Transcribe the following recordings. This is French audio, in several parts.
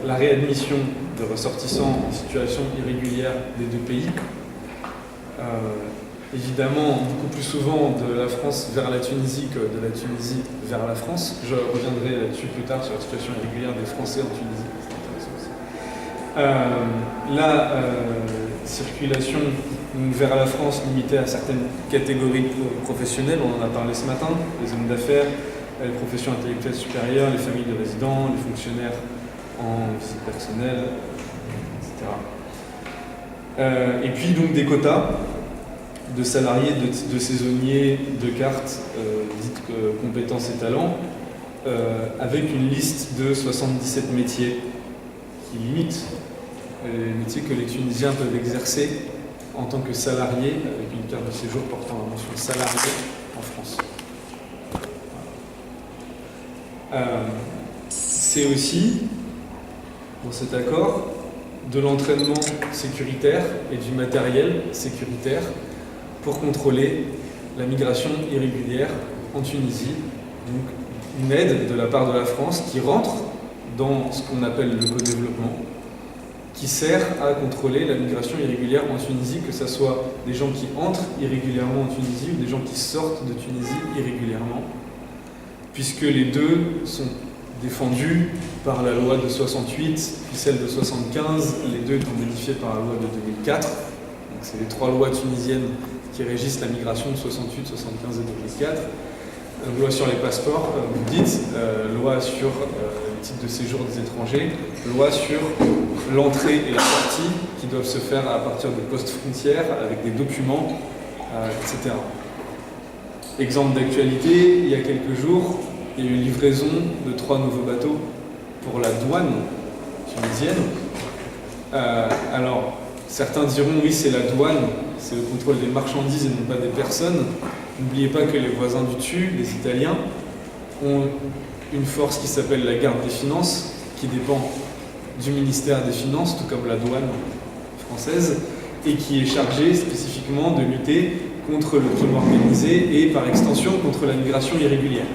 la réadmission de ressortissants en situation irrégulière des deux pays. Évidemment, beaucoup plus souvent de la France vers la Tunisie que de la Tunisie vers la France. Je reviendrai là-dessus plus tard sur la situation irrégulière des Français en Tunisie. C'est intéressant aussi. La circulation vers la France limitée à certaines catégories professionnelles, on en a parlé ce matin, les hommes d'affaires, les professions intellectuelles supérieures, les familles de résidents, les fonctionnaires en visite personnelle, etc. Et puis donc des quotas de salariés, de saisonniers, de cartes dites compétences et talents, avec une liste de 77 métiers qui limitent les métiers que les Tunisiens peuvent exercer en tant que salariés, avec une carte de séjour portant la mention salarié en France. C'est aussi, dans cet accord, de l'entraînement sécuritaire et du matériel sécuritaire pour contrôler la migration irrégulière en Tunisie. Donc une aide de la part de la France qui rentre dans ce qu'on appelle le co-développement, qui sert à contrôler la migration irrégulière en Tunisie, que ce soit des gens qui entrent irrégulièrement en Tunisie ou des gens qui sortent de Tunisie irrégulièrement, puisque les deux sont défendus par la loi de 68, puis celle de 75, les deux étant modifiées par la loi de 2004. Donc c'est les trois lois tunisiennes qui régissent la migration de 68, 75 et 2004. Loi sur les passeports, comme vous dites, loi sur le titre de séjour des étrangers, loi sur l'entrée et la sortie qui doivent se faire à partir de postes frontières avec des documents, etc. Exemple d'actualité, il y a quelques jours, il y a eu une livraison de 3 nouveaux bateaux pour la douane tunisienne. Alors, certains diront oui, c'est la douane, c'est le contrôle des marchandises et non pas des personnes. N'oubliez pas que les voisins du dessus, les Italiens, ont une force qui s'appelle la garde des finances, qui dépend du ministère des Finances, tout comme la douane française, et qui est chargée spécifiquement de lutter contre le crime organisé et par extension contre la migration irrégulière.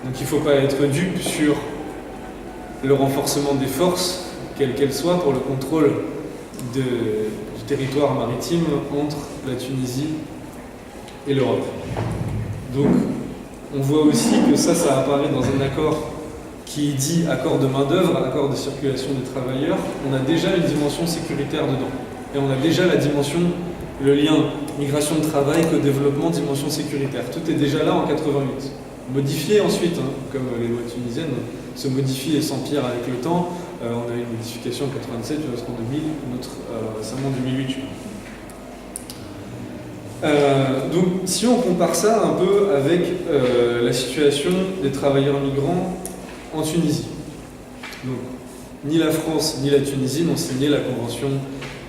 Donc il ne faut pas être dupe sur le renforcement des forces, quelles qu'elles soient, pour le contrôle du territoire maritime entre la Tunisie et l'Europe. Donc on voit aussi que ça apparaît dans un accord qui dit accord de main-d'œuvre, accord de circulation des travailleurs. On a déjà une dimension sécuritaire dedans. Et on a déjà la dimension, le lien migration de travail, co-développement, dimension sécuritaire. Tout est déjà là en 88. Modifié ensuite, comme les lois tunisiennes se modifient et s'empirent avec le temps. On a eu une modification en 87, une autre en 2000, une autre récemment en 2008. Donc si on compare ça un peu avec la situation des travailleurs migrants en Tunisie. Donc, ni la France ni la Tunisie n'ont signé la convention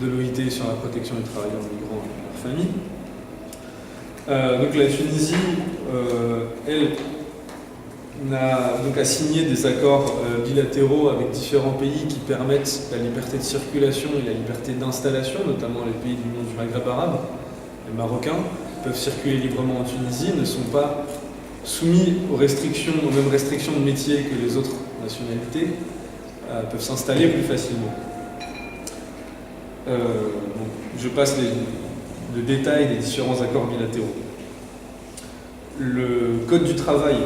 de l'OIT sur la protection des travailleurs migrants et de leurs familles. Donc la Tunisie, elle, a signé des accords bilatéraux avec différents pays qui permettent la liberté de circulation et la liberté d'installation, notamment les pays de l'Union du Maghreb arabe. Les Marocains peuvent circuler librement en Tunisie, ne sont pas soumis aux mêmes restrictions de métier que les autres nationalités, peuvent s'installer plus facilement. Je passe le détail des différents accords bilatéraux. Le Code du travail,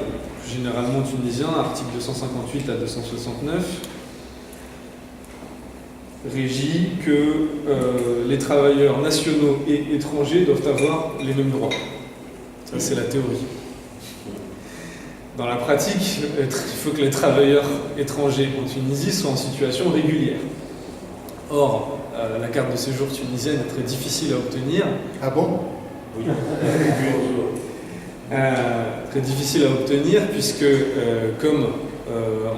généralement tunisien, article 258 à 269, régit que les travailleurs nationaux et étrangers doivent avoir les mêmes droits. Ça, c'est la théorie. Dans la pratique, il faut que les travailleurs étrangers en Tunisie soient en situation régulière. Or, la carte de séjour tunisienne est très difficile à obtenir. Ah bon? Oui. Très difficile à obtenir puisque, comme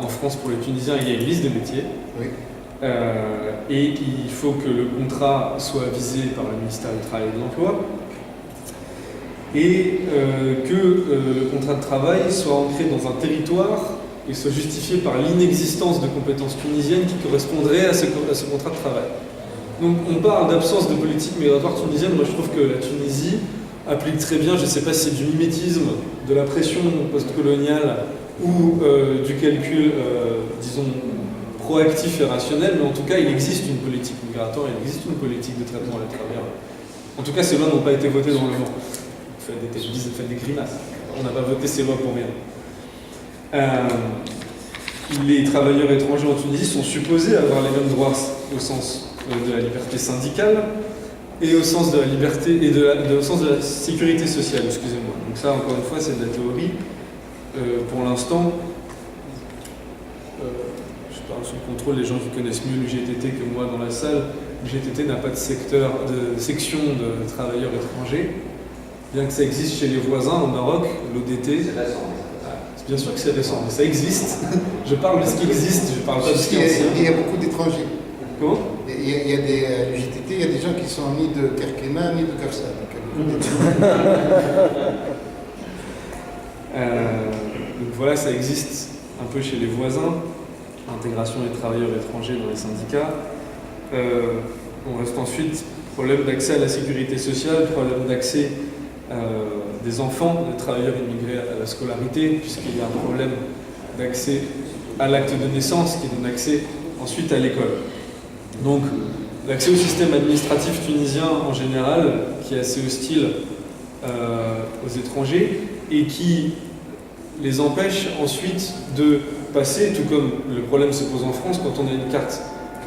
en France pour les Tunisiens, il y a une liste de métiers. Oui. Et il faut que le contrat soit visé par le ministère du Travail et de l'Emploi et que le contrat de travail soit ancré dans un territoire et soit justifié par l'inexistence de compétences tunisiennes qui correspondraient à ce contrat de travail. Donc on parle d'absence de politique migratoire tunisienne. Moi je trouve que la Tunisie applique très bien, je ne sais pas si c'est du mimétisme, de la pression post-coloniale ou du calcul, disons, proactif et rationnel, mais en tout cas, il existe une politique migratoire, il existe une politique de traitement des travailleurs. En tout cas, ces lois n'ont pas été votées dans le vent. Faites des grimaces. On n'a pas voté ces lois pour rien. Les travailleurs étrangers en Tunisie sont supposés avoir les mêmes droits au sens de la liberté syndicale et au sens de la liberté et au sens de la sécurité sociale, excusez-moi. Donc ça, encore une fois, c'est de la théorie. Pour l'instant, je parle sous le contrôle des gens qui connaissent mieux l'UGTT que moi dans la salle. L'UGTT n'a pas de section de travailleurs étrangers, bien que ça existe chez les voisins au Maroc, l'ODT. C'est récent. Bien sûr que c'est récent, mais ça existe. Je parle de ce qui existe, je parle pas de ce qui est ancien. Il y a beaucoup d'étrangers. Comment ? Il y a des l'UGTT, il y a des gens qui sont ni de Kerkena ni de Kafsa. Donc voilà, ça existe un peu chez les voisins. Intégration des travailleurs étrangers dans les syndicats. On reste ensuite problème d'accès à la sécurité sociale, problème d'accès des enfants, des travailleurs immigrés à la scolarité, puisqu'il y a un problème d'accès à l'acte de naissance qui donne accès ensuite à l'école. Donc l'accès au système administratif tunisien en général, qui est assez hostile aux étrangers et qui les empêche ensuite de passer, tout comme le problème se pose en France quand on a une carte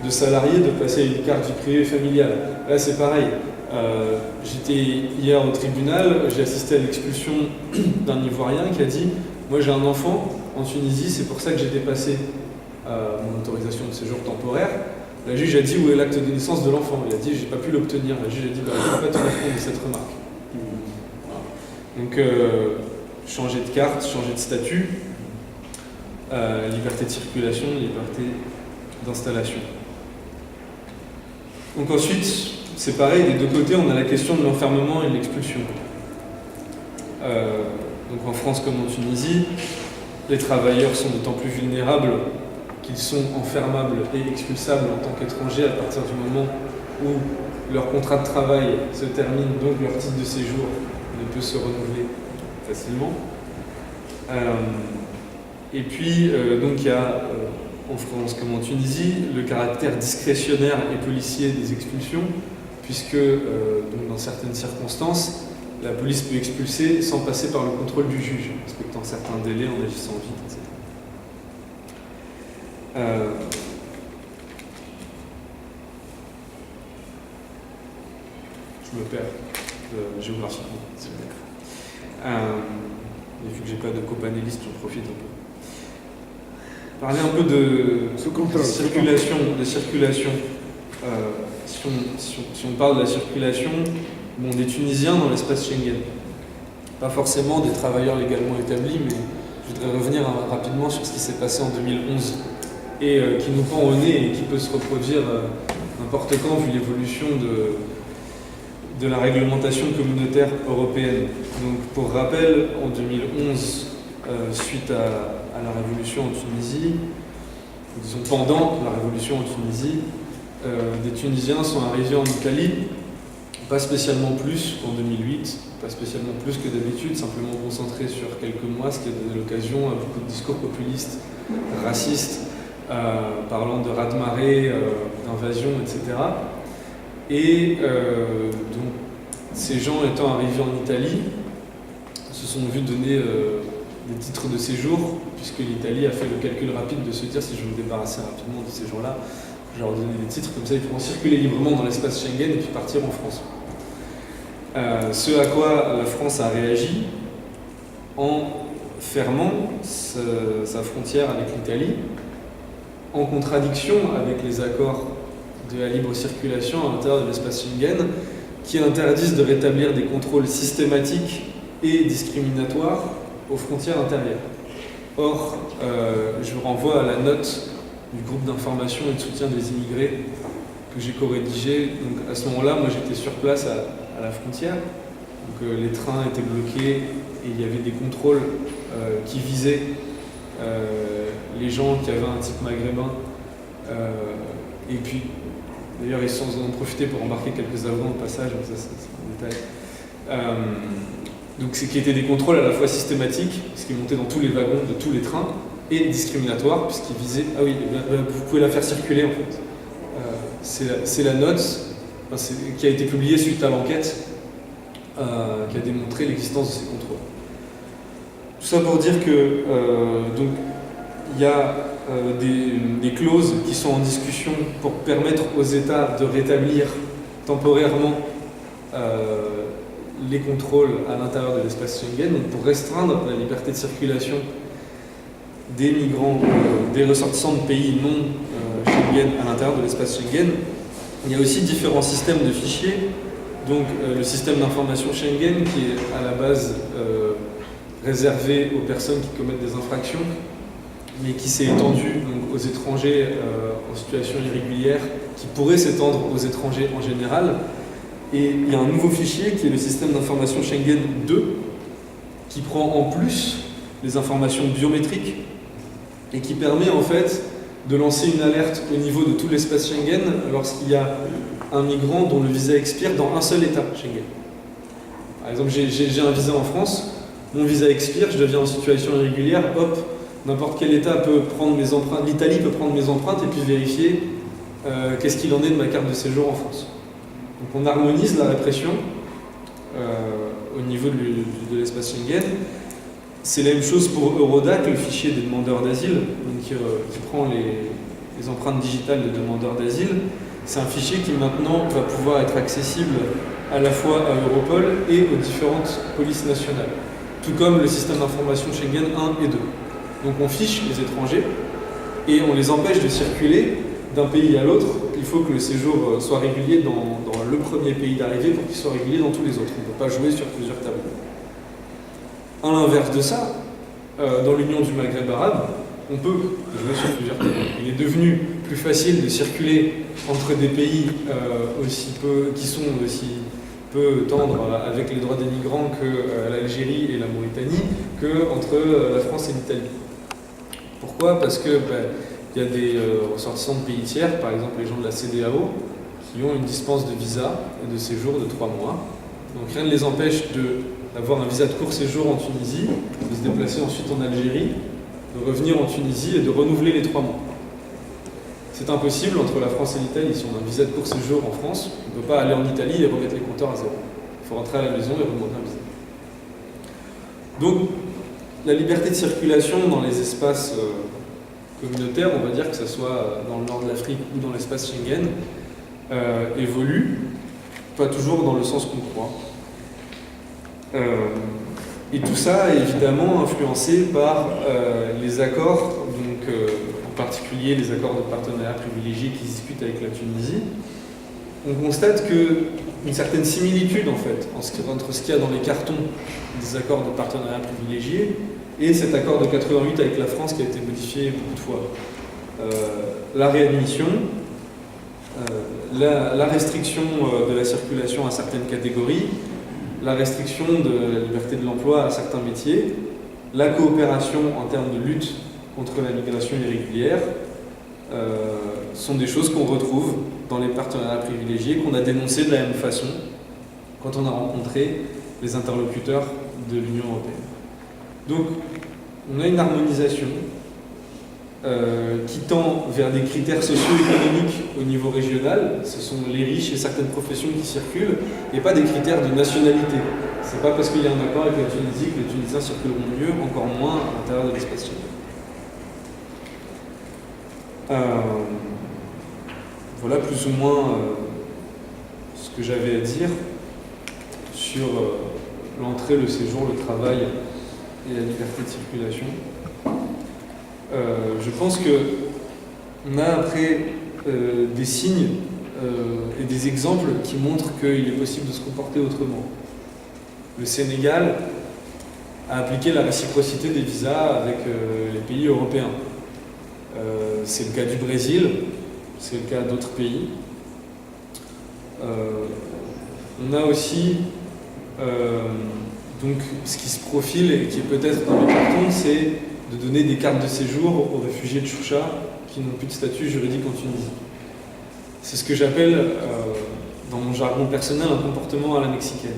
de salarié, de passer à une carte vie privée familiale. Là c'est pareil. J'étais hier au tribunal, j'ai assisté à l'expulsion d'un Ivoirien qui a dit « Moi j'ai un enfant en Tunisie, c'est pour ça que j'ai dépassé mon autorisation de séjour temporaire. » La juge a dit « Où est l'acte de naissance de l'enfant ?» Il a dit « J'ai pas pu l'obtenir. » La juge a dit « Je ne peux pas tenir compte de cette remarque. » Donc changer de carte, changer de statut, liberté de circulation, liberté d'installation. Donc ensuite, c'est pareil, des deux côtés, on a la question de l'enfermement et de l'expulsion. Donc en France comme en Tunisie, les travailleurs sont d'autant plus vulnérables qu'ils sont enfermables et expulsables en tant qu'étrangers à partir du moment où leur contrat de travail se termine, donc leur titre de séjour ne peut se renouveler facilement. Et puis, donc il y a en France comme en Tunisie le caractère discrétionnaire et policier des expulsions, puisque donc dans certaines circonstances, la police peut expulser sans passer par le contrôle du juge, respectant certains délais, en agissant vite, etc. Je me perds géographiquement, c'est vrai. Et vu que j'ai pas de copanéliste, j'en profite un peu. Parler un peu de circulation. Si on parle de la circulation, des Tunisiens dans l'espace Schengen. Pas forcément des travailleurs légalement établis, mais je voudrais revenir rapidement sur ce qui s'est passé en 2011 et qui nous pend au nez et qui peut se reproduire n'importe quand vu l'évolution de la réglementation communautaire européenne. Donc pour rappel, en 2011, suite à la révolution en Tunisie, disons pendant la révolution en Tunisie, des Tunisiens sont arrivés en Italie, pas spécialement plus qu'en 2008, pas spécialement plus que d'habitude, simplement concentrés sur quelques mois, ce qui a donné l'occasion à beaucoup de discours populistes, racistes, parlant de raz-de-marée, d'invasion, etc. Et donc, ces gens étant arrivés en Italie, se sont vus donner des titres de séjour, puisque l'Italie a fait le calcul rapide de se dire si je veux me débarrasser rapidement de ces gens-là, je vais leur donner des titres, comme ça ils pourront circuler librement dans l'espace Schengen et puis partir en France. Ce à quoi la France a réagi en fermant sa frontière avec l'Italie, en contradiction avec les accords de la libre circulation à l'intérieur de l'espace Schengen, qui interdisent de rétablir des contrôles systématiques et discriminatoires aux frontières intérieures. Or, je vous renvoie à la note du groupe d'information et de soutien des immigrés que j'ai co-rédigé. Donc à ce moment-là, moi j'étais sur place à la frontière. Donc les trains étaient bloqués et il y avait des contrôles qui visaient les gens qui avaient un type maghrébin. Et puis, d'ailleurs, ils en ont profité pour embarquer quelques Afghans au passage, mais ça c'est un détail. Donc, qui étaient des contrôles à la fois systématiques, ce qui montait dans tous les wagons de tous les trains, et discriminatoire, puisqu'il visait... Ah oui, vous pouvez la faire circuler en fait. C'est la note qui a été publiée suite à l'enquête qui a démontré l'existence de ces contrôles. Tout ça pour dire que donc il y a des clauses qui sont en discussion pour permettre aux États de rétablir temporairement les contrôles à l'intérieur de l'espace Schengen, donc pour restreindre la liberté de circulation des migrants, des ressortissants de pays non Schengen à l'intérieur de l'espace Schengen. Il y a aussi différents systèmes de fichiers, donc le système d'information Schengen qui est à la base réservé aux personnes qui commettent des infractions, mais qui s'est étendu donc, aux étrangers en situation irrégulière, qui pourrait s'étendre aux étrangers en général. Et il y a un nouveau fichier qui est le système d'information Schengen 2, qui prend en plus les informations biométriques et qui permet en fait de lancer une alerte au niveau de tout l'espace Schengen lorsqu'il y a un migrant dont le visa expire dans un seul État Schengen. Par exemple, j'ai un visa en France, mon visa expire, je deviens en situation irrégulière, hop, n'importe quel État peut prendre mes empreintes, l'Italie peut prendre mes empreintes et puis vérifier qu'est-ce qu'il en est de ma carte de séjour en France. Donc on harmonise la répression au niveau de l'espace Schengen. C'est la même chose pour Eurodac, le fichier des demandeurs d'asile, qui prend les empreintes digitales des demandeurs d'asile. C'est un fichier qui maintenant va pouvoir être accessible à la fois à Europol et aux différentes polices nationales, tout comme le système d'information Schengen 1 et 2. Donc on fiche les étrangers et on les empêche de circuler d'un pays à l'autre. Il faut que le séjour soit régulier dans le premier pays d'arrivée pour qu'il soit régulier dans tous les autres. On ne peut pas jouer sur plusieurs tableaux. À l'inverse de ça, dans l'Union du Maghreb arabe, on peut jouer sur plusieurs tableaux. Il est devenu plus facile de circuler entre des pays qui sont aussi peu tendres avec les droits des migrants que l'Algérie et la Mauritanie, qu'entre la France et l'Italie. Pourquoi ? Parce que y a des ressortissants de pays tiers, par exemple les gens de la CEDEAO, qui ont une dispense de visa et de séjour de 3 mois. Donc rien ne les empêche d'avoir un visa de court séjour en Tunisie, de se déplacer ensuite en Algérie, de revenir en Tunisie et de renouveler les 3 mois. C'est impossible entre la France et l'Italie. Si on a un visa de court séjour en France, on ne peut pas aller en Italie et remettre les compteurs à zéro. Il faut rentrer à la maison et remonter un visa. Donc, la liberté de circulation dans les espaces communautaires, on va dire que ce soit dans le nord de l'Afrique ou dans l'espace Schengen, évolue, pas toujours dans le sens qu'on croit. Et tout ça est évidemment influencé par les accords, donc en particulier les accords de partenariat privilégié qui se discutent avec la Tunisie. On constate qu'une certaine similitude en fait entre ce qu'il y a dans les cartons des accords de partenariat privilégié et cet accord de 88 avec la France qui a été modifié beaucoup de fois. La réadmission, la restriction de la circulation à certaines catégories, la restriction de la liberté de l'emploi à certains métiers, la coopération en termes de lutte contre la migration irrégulière, sont des choses qu'on retrouve dans les partenariats privilégiés, qu'on a dénoncés de la même façon quand on a rencontré les interlocuteurs de l'Union européenne. Donc, on a une harmonisation qui tend vers des critères socio-économiques au niveau régional. Ce sont les riches et certaines professions qui circulent, et pas des critères de nationalité. C'est pas parce qu'il y a un accord avec la Tunisie que les Tunisiens circuleront mieux, encore moins à l'intérieur de l'espace Schengen. Voilà plus ou moins ce que j'avais à dire sur l'entrée, le séjour, le travail et la liberté de circulation. Je pense qu'on a après des signes et des exemples qui montrent qu'il est possible de se comporter autrement. Le Sénégal a appliqué la réciprocité des visas avec les pays européens. C'est le cas du Brésil, c'est le cas d'autres pays. On a aussi donc ce qui se profile et qui est peut-être dans les cartons, c'est de donner des cartes de séjour aux réfugiés de Choucha qui n'ont plus de statut juridique en Tunisie. C'est ce que j'appelle, dans mon jargon personnel, un comportement à la mexicaine.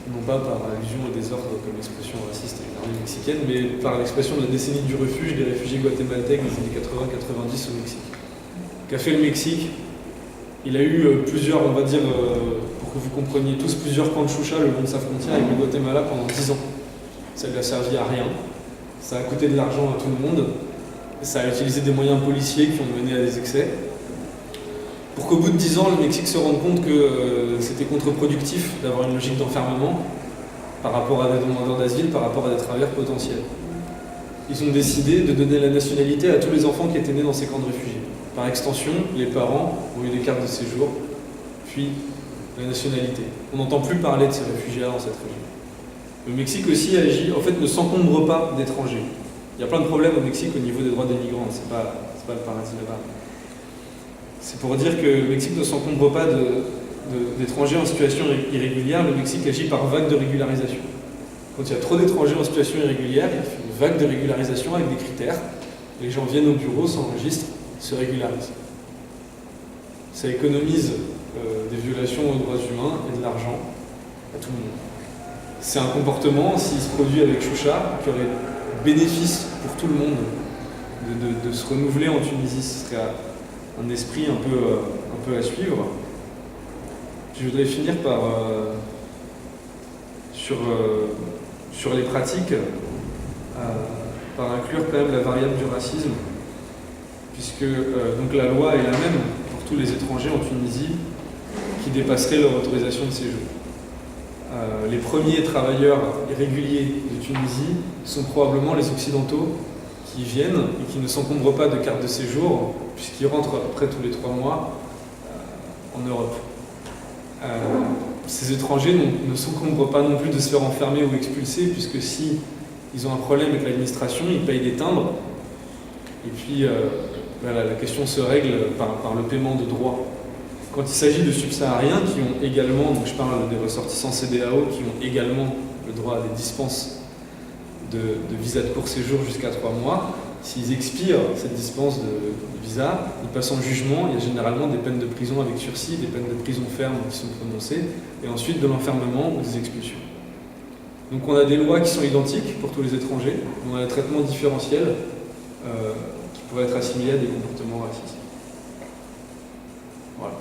non pas par allusion au désordre comme expression raciste et l'armée mexicaine, mais par l'expression de la décennie du refuge des réfugiés guatémaltèques des années 80-90 au Mexique. Qu'a fait le Mexique? Il a eu plusieurs, on va dire, pour que vous compreniez tous, plusieurs camps de Xuxa le long de sa frontière avec le Guatemala pendant 10 ans. Ça lui a servi à rien, ça a coûté de l'argent à tout le monde, ça a utilisé des moyens policiers qui ont mené à des excès. Pour qu'au bout de 10 ans, le Mexique se rende compte que c'était contre-productif d'avoir une logique d'enfermement par rapport à des demandeurs d'asile, par rapport à des travailleurs potentiels. Ils ont décidé de donner la nationalité à tous les enfants qui étaient nés dans ces camps de réfugiés. Par extension, les parents ont eu des cartes de séjour, puis la nationalité. On n'entend plus parler de ces réfugiés-là dans cette région. Le Mexique aussi agit, en fait, ne s'encombre pas d'étrangers. Il y a plein de problèmes au Mexique au niveau des droits des migrants, c'est pas le paradis là-bas. C'est pour dire que le Mexique ne s'encombre pas d'étrangers en situation irrégulière, le Mexique agit par vague de régularisation. Quand il y a trop d'étrangers en situation irrégulière, il fait une vague de régularisation avec des critères. Les gens viennent au bureau, s'enregistrent, se régularisent. Ça économise des violations aux droits humains et de l'argent à tout le monde. C'est un comportement, s'il se produit avec Xuxa, qui aurait bénéfice pour tout le monde de se renouveler en Tunisie. Ce serait un esprit un peu à suivre. Je voudrais finir sur les pratiques, par inclure quand même la variable du racisme, puisque donc la loi est la même pour tous les étrangers en Tunisie qui dépasseraient leur autorisation de séjour. Les premiers travailleurs irréguliers de Tunisie sont probablement les Occidentaux qui viennent et qui ne s'encombrent pas de carte de séjour, puisqu'ils rentrent après tous les 3 mois en Europe. Ces étrangers ne s'encombrent pas non plus de se faire enfermer ou expulser, puisque si ils ont un problème avec l'administration, ils payent des timbres, et puis voilà, la question se règle par le paiement de droits. Quand il s'agit de subsahariens qui ont également, donc je parle des ressortissants CEDEAO, qui ont également le droit à des dispenses de visa de court séjour jusqu'à 3 mois, s'ils expirent cette dispense de visa, ils passent en jugement, il y a généralement des peines de prison avec sursis, des peines de prison ferme qui sont prononcées, et ensuite de l'enfermement ou des expulsions. Donc on a des lois qui sont identiques pour tous les étrangers, mais on a un traitement différentiel qui pourrait être assimilé à des comportements racistes. Voilà.